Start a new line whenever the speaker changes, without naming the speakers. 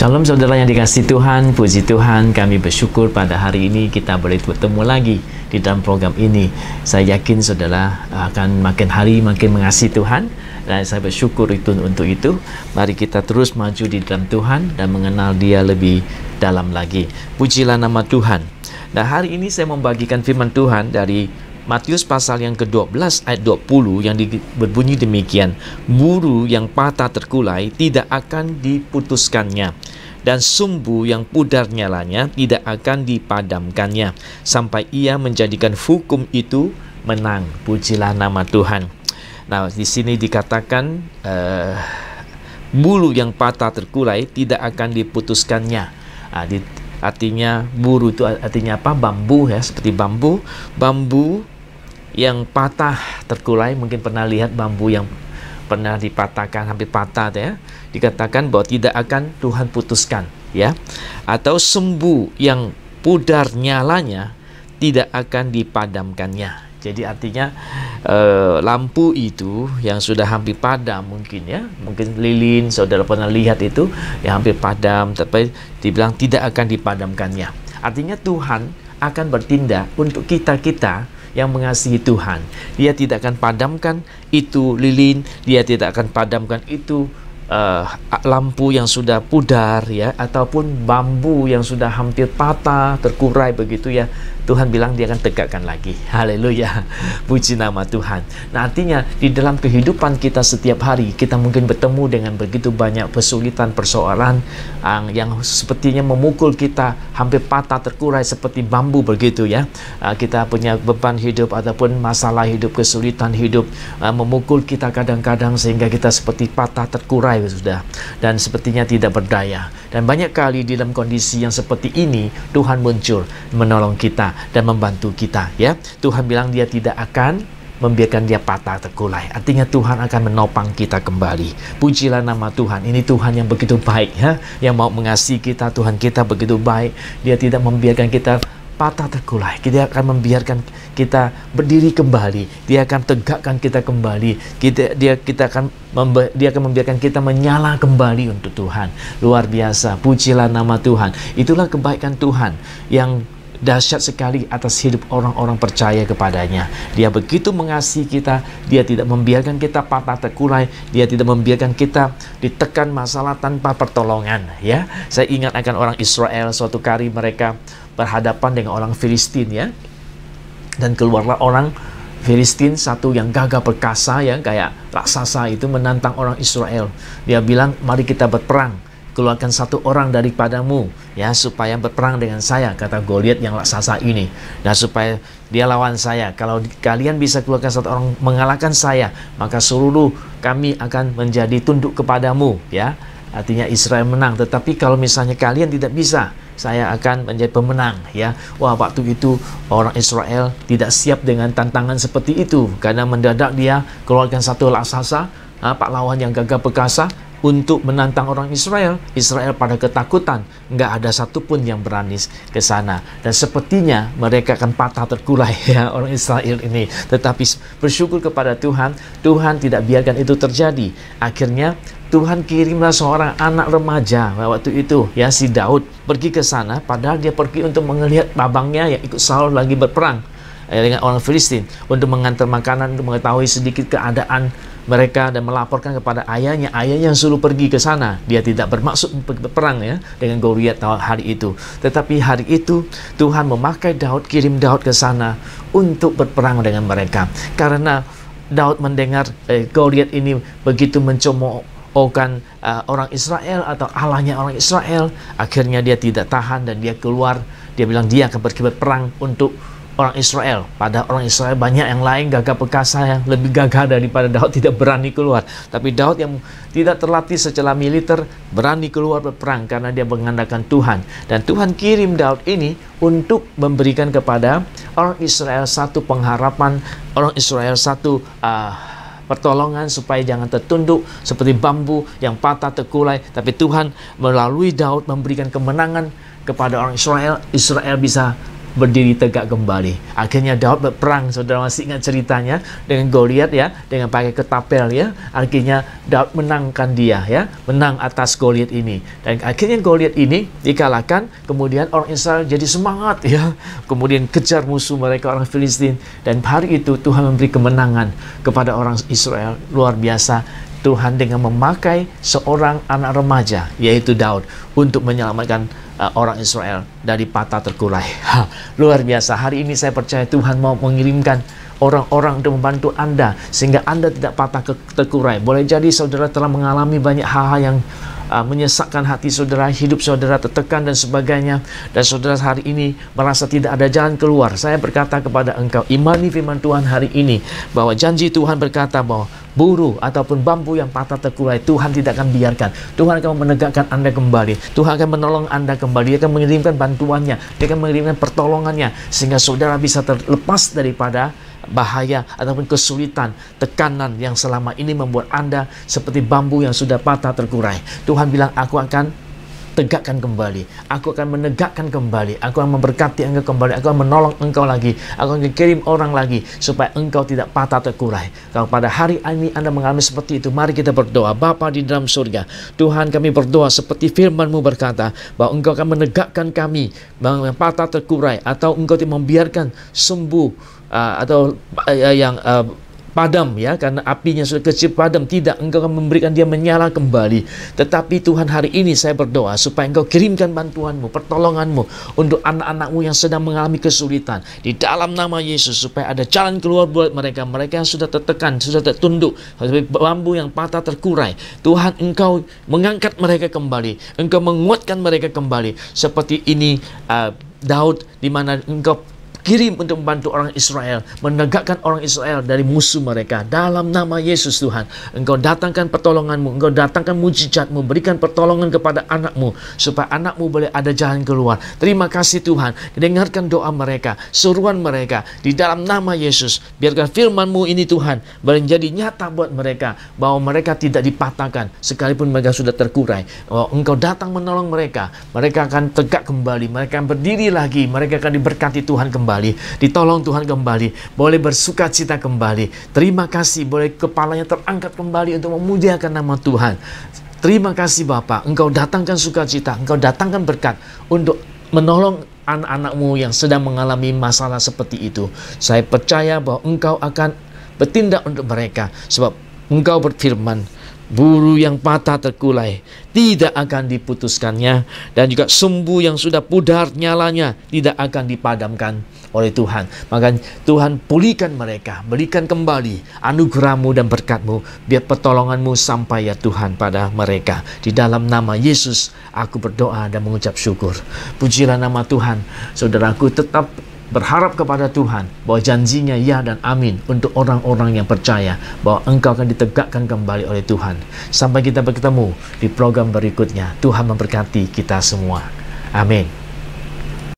Shalom saudara yang dikasihi Tuhan, puji Tuhan, kami bersyukur pada hari ini kita boleh bertemu lagi di dalam program ini. Saya yakin saudara akan makin hari makin mengasihi Tuhan, dan saya bersyukur untuk itu. Mari kita terus maju di dalam Tuhan dan mengenal Dia lebih dalam lagi. Pujilah nama Tuhan. Nah, hari ini saya membagikan firman Tuhan dari Matius pasal yang ke-12 ayat 20 yang berbunyi demikian. Buru yang patah terkulai tidak akan diputuskannya, dan sumbu yang pudar nyalanya tidak akan dipadamkannya, sampai ia menjadikan hukum itu menang. Pujilah nama Tuhan. Nah, di sini dikatakan bulu yang patah terkulai tidak akan diputuskannya. Artinya buru itu artinya apa? Bambu ya, seperti bambu yang patah terkulai. Mungkin pernah lihat bambu yang pernah dipatahkan, hampir patah ya. Dikatakan bahwa tidak akan Tuhan putuskan ya. Atau sumbu yang pudar nyalanya tidak akan dipadamkannya. Jadi artinya lampu itu yang sudah hampir padam mungkin ya, mungkin lilin saudara pernah lihat itu yang hampir padam, tapi dibilang tidak akan dipadamkannya. Artinya Tuhan akan bertindak untuk kita yang mengasihi Tuhan. Dia tidak akan padamkan itu lilin, dia tidak akan padamkan itu lampu yang sudah pudar ya, ataupun bambu yang sudah hampir patah, terkurai begitu ya. Tuhan bilang dia akan tegakkan lagi. Haleluya. Puji nama Tuhan. Nah, artinya di dalam kehidupan kita setiap hari kita mungkin bertemu dengan begitu banyak kesulitan, persoalan yang sepertinya memukul kita, hampir patah, terkurai seperti bambu begitu ya. Kita punya beban hidup ataupun masalah hidup, kesulitan hidup memukul kita kadang-kadang sehingga kita seperti patah, terkurai sudah, dan sepertinya tidak berdaya. Dan banyak kali di dalam kondisi yang seperti ini Tuhan muncul menolong kita dan membantu kita ya. Tuhan bilang dia tidak akan membiarkan dia patah terkulai. Artinya Tuhan akan menopang kita kembali. Pujilah nama Tuhan. Ini Tuhan yang begitu baik ya, yang mau mengasihi kita. Tuhan kita begitu baik. Dia tidak membiarkan kita patah terkulai. Dia akan membiarkan kita berdiri kembali. Dia akan tegakkan kita kembali. Dia akan membiarkan kita menyala kembali untuk Tuhan. Luar biasa. Pujilah nama Tuhan. Itulah kebaikan Tuhan yang dahsyat sekali atas hidup orang-orang percaya kepadanya. Dia begitu mengasihi kita. Dia tidak membiarkan kita patah terkulai. Dia tidak membiarkan kita ditekan masalah tanpa pertolongan ya. Saya ingat akan orang Israel. Suatu kali mereka berhadapan dengan orang Filistin ya, dan keluarlah orang Filistin satu yang gagah perkasa ya, kayak raksasa itu menantang orang Israel. Dia bilang, mari kita berperang, keluarkan satu orang daripadamu ya, supaya berperang dengan saya, kata Goliat yang raksasa ini. Nah, supaya dia lawan saya. Kalau kalian bisa keluarkan satu orang mengalahkan saya, maka seluruh kami akan menjadi tunduk kepadamu ya. Artinya Israel menang. Tetapi kalau misalnya kalian tidak bisa, saya akan menjadi pemenang ya. Wah, waktu itu orang Israel tidak siap dengan tantangan seperti itu, karena mendadak dia keluarkan satu raksasa, pahlawan yang gagah perkasa untuk menantang orang Israel. Israel pada ketakutan, nggak ada satupun yang berani ke sana, dan sepertinya mereka akan patah terkulai ya, orang Israel ini. Tetapi bersyukur kepada Tuhan, Tuhan tidak biarkan itu terjadi. Akhirnya Tuhan kirimlah seorang anak remaja waktu itu ya, si Daud, pergi ke sana, padahal dia pergi untuk melihat abangnya yang ikut Saul lagi berperang dengan orang Filistin, untuk mengantar makanan, untuk mengetahui sedikit keadaan mereka dan melaporkan kepada ayahnya. Ayahnya yang suruh pergi ke sana. Dia tidak bermaksud berperang ya dengan Goliat hari itu. Tetapi hari itu Tuhan memakai Daud, kirim Daud ke sana untuk berperang dengan mereka. Karena Daud mendengar Goliat ini begitu mencemoohkan orang Israel atau Allahnya orang Israel, akhirnya dia tidak tahan dan dia keluar. Dia bilang dia akan pergi berperang untuk orang Israel. Pada orang Israel banyak yang lain gagah perkasa yang lebih gagah daripada Daud, tidak berani keluar. Tapi Daud yang tidak terlatih secara militer berani keluar berperang karena dia mengandalkan Tuhan. Dan Tuhan kirim Daud ini untuk memberikan kepada orang Israel satu pengharapan, orang Israel satu pertolongan supaya jangan tertunduk seperti bambu yang patah terkulai. Tapi Tuhan melalui Daud memberikan kemenangan kepada orang Israel. Israel bisa berdiri tegak kembali. Akhirnya Daud berperang, saudara masih ingat ceritanya, dengan Goliat ya, dengan pakai ketapel ya. Akhirnya Daud menangkan dia ya, menang atas Goliat ini. Dan akhirnya Goliat ini dikalahkan, kemudian orang Israel jadi semangat ya. Kemudian kejar musuh mereka orang Filistin, dan hari itu Tuhan memberi kemenangan kepada orang Israel luar biasa. Tuhan dengan memakai seorang anak remaja yaitu Daud untuk menyelamatkan orang Israel dari patah terkulai. Luar biasa. Hari ini saya percaya Tuhan mau mengirimkan orang-orang untuk membantu Anda sehingga Anda tidak patah terkulai. Boleh jadi saudara telah mengalami banyak hal-hal yang menyesakkan hati saudara, hidup saudara tertekan dan sebagainya, dan saudara hari ini merasa tidak ada jalan keluar. Saya berkata kepada engkau, imani firman Tuhan hari ini, bahwa janji Tuhan berkata bahwa buruh ataupun bambu yang patah terkulai, Tuhan tidak akan biarkan. Tuhan akan menegakkan Anda kembali. Tuhan akan menolong Anda kembali. Dia akan mengirimkan bantuannya, Dia akan mengirimkan pertolongannya, sehingga saudara bisa terlepas daripada bahaya ataupun kesulitan, tekanan yang selama ini membuat Anda seperti bambu yang sudah patah terkurai. Tuhan bilang, aku akan tegakkan kembali, aku akan menegakkan kembali, aku akan memberkati engkau kembali, aku akan menolong engkau lagi, aku akan kirim orang lagi supaya engkau tidak patah terkurai. Kalau pada hari ini Anda mengalami seperti itu, mari kita berdoa. Bapa di dalam surga, Tuhan, kami berdoa seperti firman-Mu berkata bahwa engkau akan menegakkan kami yang patah terkurai, atau engkau tidak membiarkan sembuh atau yang padam ya, karena apinya sudah kecil padam. Tidak, engkau akan memberikan dia menyala kembali. Tetapi Tuhan, hari ini saya berdoa supaya engkau kirimkan bantuanmu, pertolonganmu untuk anak-anakmu yang sedang mengalami kesulitan di dalam nama Yesus, supaya ada jalan keluar buat mereka, mereka yang sudah tertekan, sudah tertunduk seperti bambu yang patah terkurai. Tuhan, engkau mengangkat mereka kembali, engkau menguatkan mereka kembali seperti ini Daud, di mana engkau kirim untuk membantu orang Israel, menegakkan orang Israel dari musuh mereka. Dalam nama Yesus Tuhan, engkau datangkan pertolonganmu, engkau datangkan mujizatmu, berikan pertolongan kepada anakmu, supaya anakmu boleh ada jalan keluar. Terima kasih Tuhan, dengarkan doa mereka, seruan mereka, di dalam nama Yesus. Biarkan firman-Mu ini Tuhan menjadi nyata buat mereka, bahwa mereka tidak dipatahkan sekalipun mereka sudah terkurai. Oh, engkau datang menolong mereka, mereka akan tegak kembali, mereka akan berdiri lagi, mereka akan diberkati Tuhan kembali, ditolong Tuhan kembali, boleh bersuka cita kembali. Terima kasih, boleh kepalanya terangkat kembali untuk memuliakan nama Tuhan. Terima kasih Bapa, engkau datangkan sukacita, engkau datangkan berkat untuk menolong anak-anakmu yang sedang mengalami masalah seperti itu. Saya percaya bahwa engkau akan bertindak untuk mereka, sebab engkau berfirman, buruh yang patah terkulai tidak akan diputuskannya, dan juga sumbu yang sudah pudar nyalanya tidak akan dipadamkan oleh Tuhan. Maka Tuhan pulihkan mereka, berikan kembali anugerah-Mu dan berkat-Mu, biar pertolongan-Mu sampai ya Tuhan pada mereka. Di dalam nama Yesus aku berdoa dan mengucap syukur. Pujilah nama Tuhan. Saudaraku, tetap berharap kepada Tuhan bahwa janjinya ya dan amin untuk orang-orang yang percaya bahwa engkau akan ditegakkan kembali oleh Tuhan. Sampai kita bertemu di program berikutnya. Tuhan memberkati kita semua. Amin.